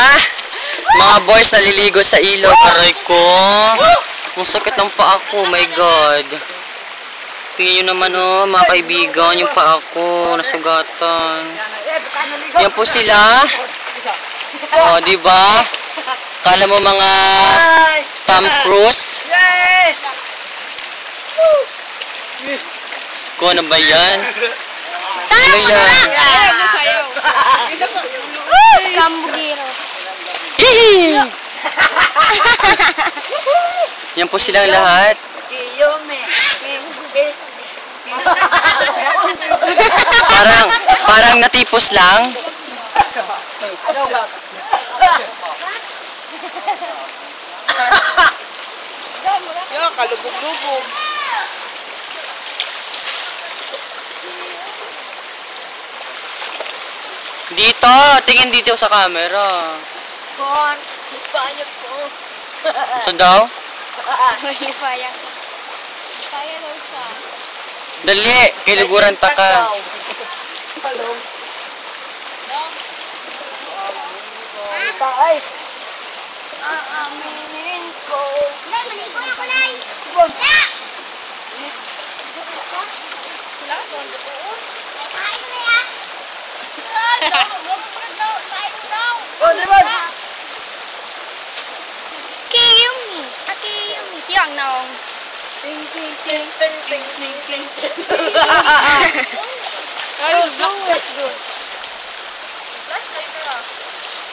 Ah! Mga boys naliligo sa ilog. Aray ko. Ang sakit ng paa ko. My God. Tingnan nyo naman oh, mga kaibigan. Yung paa ko. Nasugatan. Yan po sila. Oh, diba? Kala mo mga Tom Cruise? Sko, ano ba yan? Ano yan? Gambugiro. Yan po silang lahat. Parang natipos lang. Ya, kalubog-lubog. Dito, tingin dito sa camera. Kon, banyak po. So daw? Hindi pa yan. Kaya daw siya. Dali, kiliguran ta ka. Hello. Ay. Aaminin ko. Nay, maligo ako, Nay. Wag. Sila ka doon dito. Ay, kain mo na yan. Oh, Devon. Kiyumi. Kiyumi. Tiyang naong. Ting ting ting ting ting ting ting. Ay, good.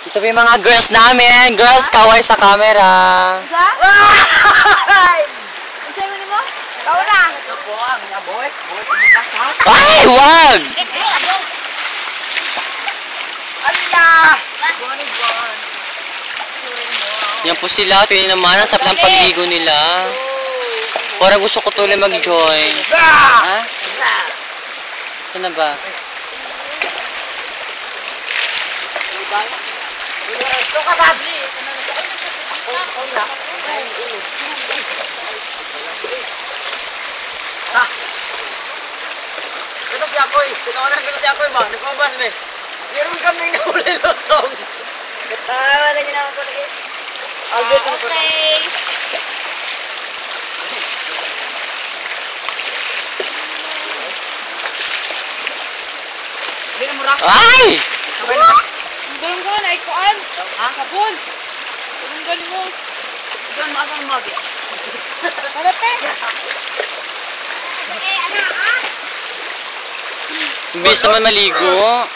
Ito po yung mga girls namin. Girls, kaway sa camera. Isa? Isa mo mo? Ikaw na. Ay, wag! Yan po sila. Tingnan naman. Ang sarap ng pagligo nila. Parang gusto ko tuloy mag-join. Ha? Saan na ba? Ito ka, Babli. Ha? Ito si Akoy. Tinawanan ko si Akoy ba? Nagpabas ba? Meron kami nahuli lutong. Katawa na ginawa ko lagi. Albert ang Okay. Hindi na mura. Ay! Galunggan ay kuan. Ha? Kapon. Galunggan mo. Galunggan mo asang magi. Kalate. Okay, anak, ha? Imbis naman maligo.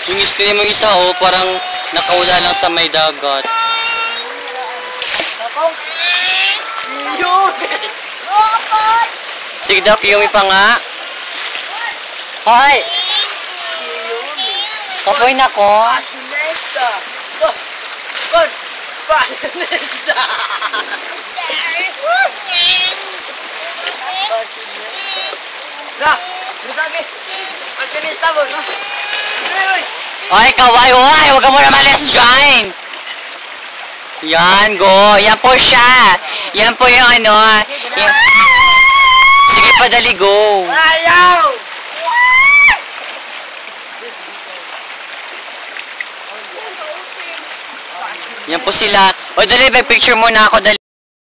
Yung screen mo isa oh, parang nakawala lang sa may dagat. Sige daw, Kiyumi pa nga. Hoy! Kapoy na ko. Fashionista. Kon. Fashionista. Na, sabi. Fashionista mo, no? Ay, kaway, hoy! Huwag ka muna malis dyan! Yan, go! Yan po siya! Yan po yung ano. Yan. Sige, padali, go! Ayaw! Yan po sila. O, dali, mag-picture muna ako, dali.